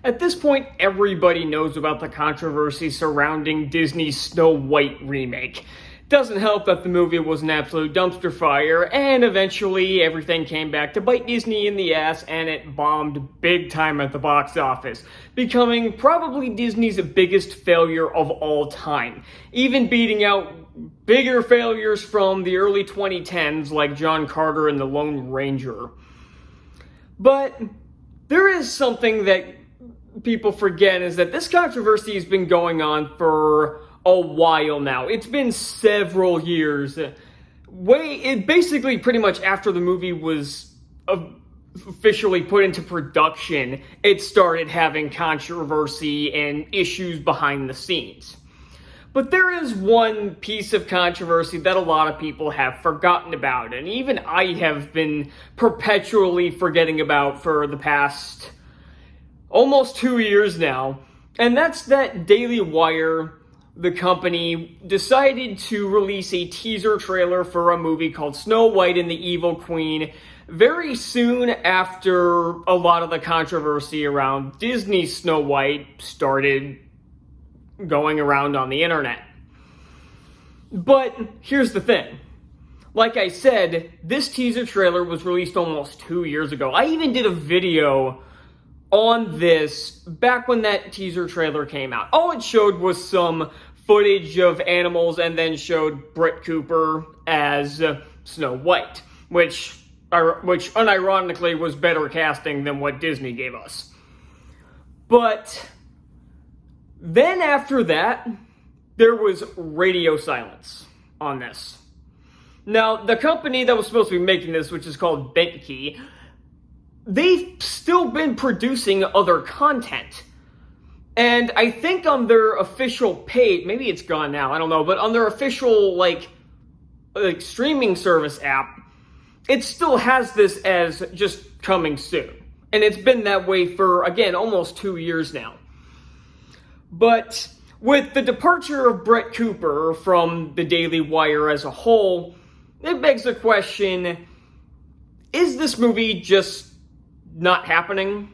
At this point, everybody knows about the controversy surrounding Disney's Snow White remake. Doesn't help that the movie was an absolute dumpster fire, and eventually everything came back to bite Disney in the ass, and it bombed big time at the box office, becoming probably Disney's biggest failure of all time, even beating out bigger failures from the early 2010s like John Carter and the Lone Ranger. But there is something that people forget, is that this controversy has been going on for a while now. It's been several years. Basically pretty much after the movie was officially put into production, it started having controversy and issues behind the scenes. But there is one piece of controversy that a lot of people have forgotten about, and even I have been perpetually forgetting about for the past almost 2 years now, and that's that Daily Wire, the company, decided to release a teaser trailer for a movie called Snow White and the Evil Queen very soon after a lot of the controversy around Disney's Snow White started going around on the internet. But here's the thing. Like I said, this teaser trailer was released almost 2 years ago. I even did a video on this back when that teaser trailer came out. All it showed was some footage of animals and then showed Brett Cooper as Snow White, which unironically was better casting than what Disney gave us. But then after that, there was radio silence on this. Now, the company that was supposed to be making this, which is called Bentkey, they've still been producing other content. And I think on their official page, maybe it's gone now, I don't know, but on their official like streaming service app, it still has this as just coming soon. And it's been that way for, again, almost 2 years now. But with the departure of Brett Cooper from the Daily Wire as a whole, it begs the question, is this movie just not happening?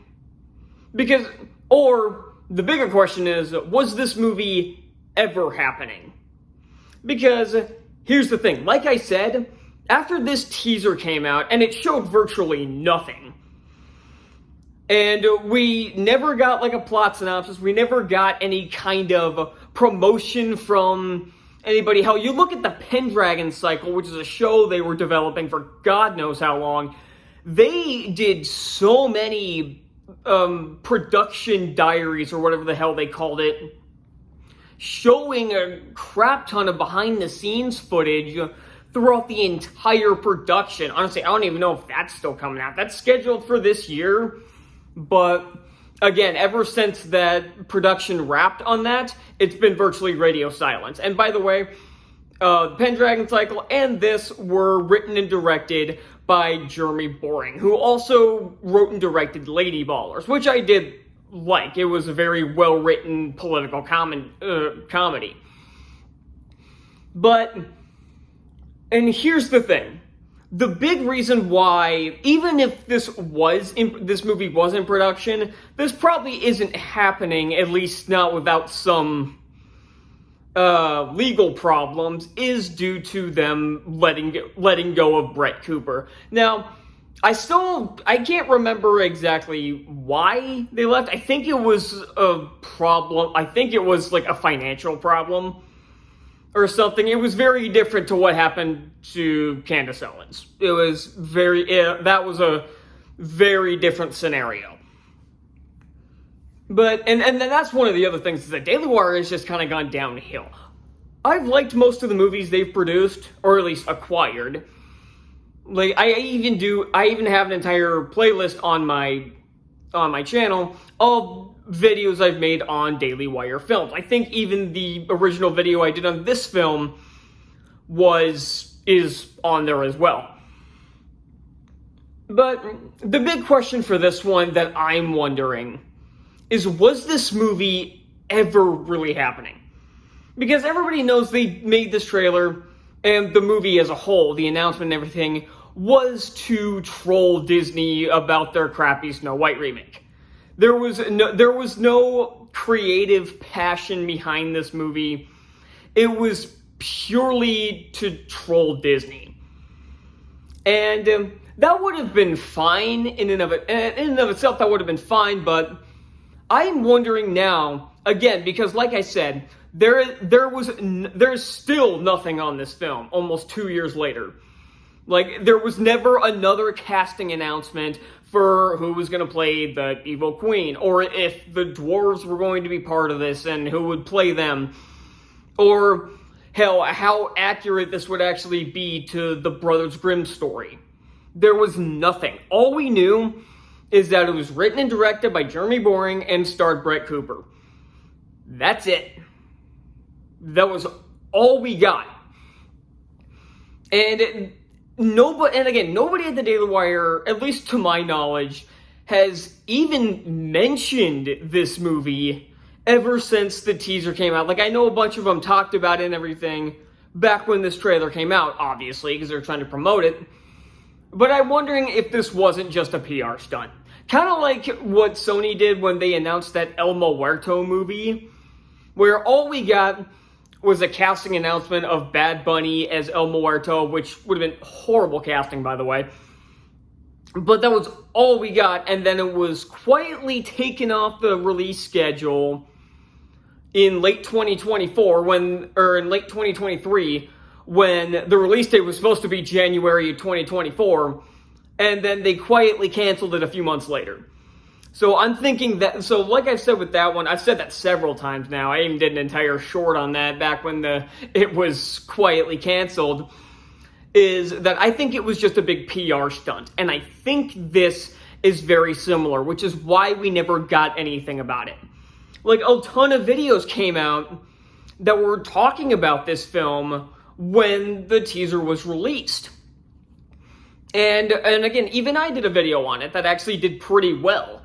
Or the bigger question is, was this movie ever happening? Because here's the thing, like I said, after this teaser came out, and it showed virtually nothing, and we never got like a plot synopsis, we never got any kind of promotion from anybody. Hell, you look at the Pendragon Cycle, which is a show they were developing for God knows how long. They did so many production diaries, or whatever the hell they called it, showing a crap ton of behind-the-scenes footage throughout the entire production. Honestly, I don't even know if that's still coming out. That's scheduled for this year, but again, ever since that production wrapped on that, it's been virtually radio silence. And by the way, the Pendragon Cycle and this were written and directed by Jeremy Boring, who also wrote and directed Lady Ballers, which I did like. It was a very well-written political comedy. But, and here's the thing. The big reason why, even if this movie was in production, this probably isn't happening, at least not without some legal problems, is due to them letting go of Brett Cooper. Now, I can't remember exactly why they left. I think it was a problem. I think it was like a financial problem or something. It was very different to what happened to Candace Owens. It was that was a very different scenario. But, and then that's one of the other things, is that Daily Wire has just kind of gone downhill. I've liked most of the movies they've produced, or at least acquired. Like, I even have an entire playlist on my channel of videos I've made on Daily Wire films. I think even the original video I did on this film is on there as well. But the big question for this one that I'm wondering is, was this movie ever really happening? Because everybody knows they made this trailer, and the movie as a whole, the announcement and everything, was to troll Disney about their crappy Snow White remake. There was no creative passion behind this movie. It was purely to troll Disney. And that would have been fine in and of itself, that would have been fine, but I'm wondering now, again, because like I said, there's still nothing on this film almost 2 years later. Like, there was never another casting announcement for who was going to play the evil queen, or if the dwarves were going to be part of this and who would play them, or hell, how accurate this would actually be to the Brothers Grimm story. There was nothing. All we knew is that it was written and directed by Jeremy Boring and starred Brett Cooper. That's it. That was all we got. And nobody at the Daily Wire, at least to my knowledge, has even mentioned this movie ever since the teaser came out. Like, I know a bunch of them talked about it and everything back when this trailer came out, obviously, because they're trying to promote it. But I'm wondering if this wasn't just a PR stunt. Kind of like what Sony did when they announced that El Muerto movie, where all we got was a casting announcement of Bad Bunny as El Muerto, which would have been horrible casting, by the way. But that was all we got, and then it was quietly taken off the release schedule in late 2024, in late 2023, when the release date was supposed to be January 2024, and then they quietly canceled it a few months later. So I'm thinking that, so like I said with that one, I've said that several times now. I even did an entire short on that back when it was quietly canceled, is that I think it was just a big PR stunt. And I think this is very similar, which is why we never got anything about it. Like, a ton of videos came out that were talking about this film when the teaser was released. And again, even I did a video on it that actually did pretty well.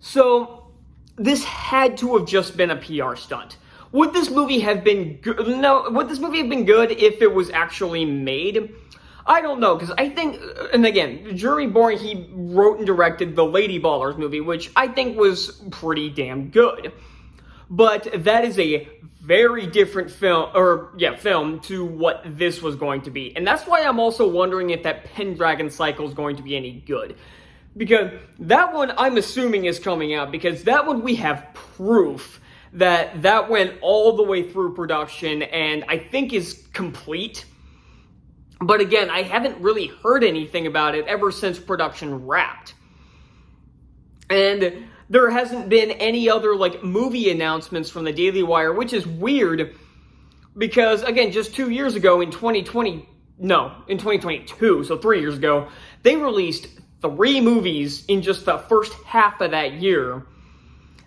So, this had to have just been a PR stunt. Would this movie have been good? No, would this movie have been good if it was actually made? I don't know, because I think, and again, Jeremy Boring, he wrote and directed the Lady Ballers movie, which I think was pretty damn good. But that is a very different film to what this was going to be. And that's why I'm also wondering if that Pendragon Cycle is going to be any good. Because that one, I'm assuming, is coming out, because that one we have proof that went all the way through production and I think is complete. But again, I haven't really heard anything about it ever since production wrapped. And there hasn't been any other, like, movie announcements from the Daily Wire, which is weird because, again, just 2 years ago in 2022, so 3 years ago, they released 3 movies in just the first half of that year.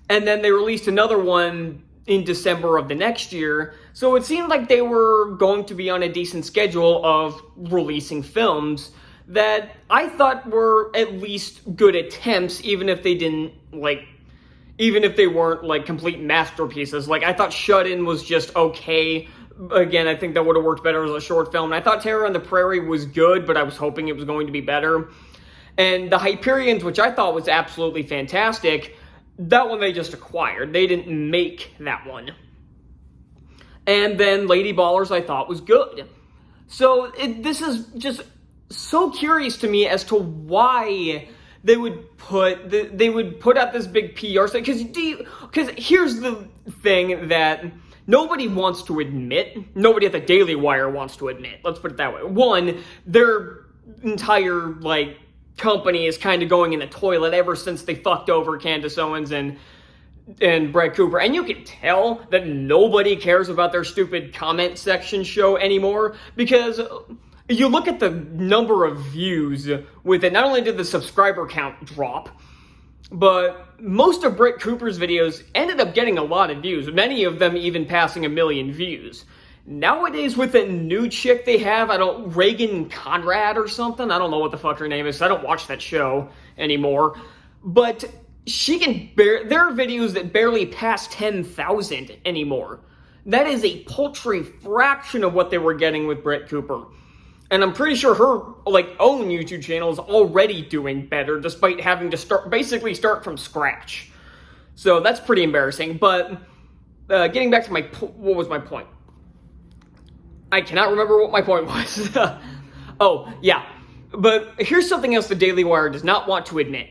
And then they released another one in December of the next year. So it seemed like they were going to be on a decent schedule of releasing films that I thought were at least good attempts, even if they weren't like complete masterpieces. Like, I thought Shut In was just okay. Again, I think that would have worked better as a short film. And I thought Terror on the Prairie was good, but I was hoping it was going to be better. And The Hyperions, which I thought was absolutely fantastic, that one they just acquired. They didn't make that one. And then Lady Ballers I thought was good. So this is just so curious to me as to why they would put out this big PR stuff. Because here's the thing that nobody wants to admit. Nobody at the Daily Wire wants to admit. Let's put it that way. One, their entire company is kind of going in the toilet ever since they fucked over Candace Owens and Brett Cooper. And you can tell that nobody cares about their stupid comment section show anymore, because you look at the number of views with it. Not only did the subscriber count drop, but most of Brett Cooper's videos ended up getting a lot of views, many of them even passing 1 million views. Nowadays, with a new chick they have, Reagan Conrad or something, I don't know what the fuck her name is, I don't watch that show anymore, but there are videos that barely pass 10,000 anymore. That is a paltry fraction of what they were getting with Brett Cooper. And I'm pretty sure her own YouTube channel is already doing better, despite having to basically start from scratch. So that's pretty embarrassing. But getting back to what was my point? I cannot remember what my point was. Oh, yeah. But here's something else the Daily Wire does not want to admit,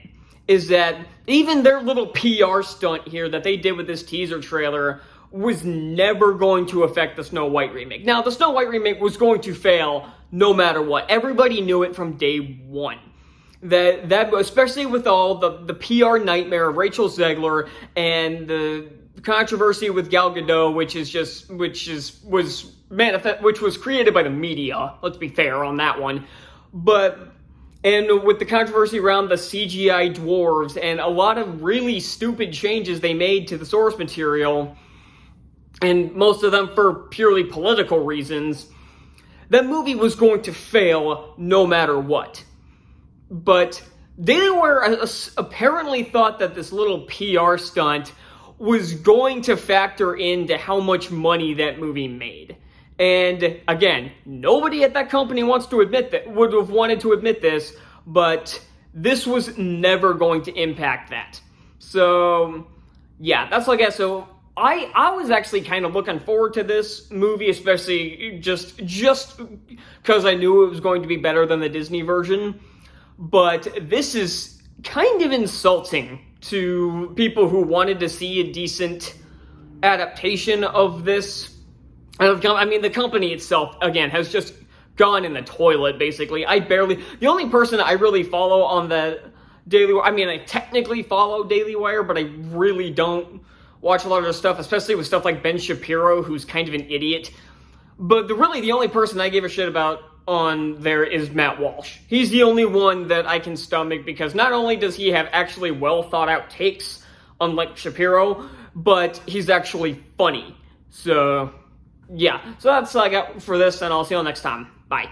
is that even their little PR stunt here that they did with this teaser trailer was never going to affect the Snow White remake. Now, the Snow White remake was going to fail no matter what. Everybody knew it from day one. That especially with all the PR nightmare of Rachel Zegler and the controversy with Gal Gadot, which was created by the media. Let's be fair on that one. And with the controversy around the CGI dwarves and a lot of really stupid changes they made to the source material, and most of them for purely political reasons, that movie was going to fail no matter what. But Daily Wire apparently thought that this little PR stunt was going to factor into how much money that movie made. And again, nobody at that company would have wanted to admit this, but this was never going to impact that. So yeah, that's what I guess. So I was actually kind of looking forward to this movie, especially just because I knew it was going to be better than the Disney version. But this is kind of insulting to people who wanted to see a decent adaptation of this. I mean, the company itself, again, has just gone in the toilet, basically. The only person I really follow on the Daily Wire, I mean, I technically follow Daily Wire, but I really don't watch a lot of their stuff, especially with stuff like Ben Shapiro, who's kind of an idiot. But the only person I give a shit about on there is Matt Walsh. He's the only one that I can stomach, because not only does he have actually well thought out takes, unlike Shapiro, but he's actually funny. So yeah, so that's all I got for this, and I'll see you all next time. Bye.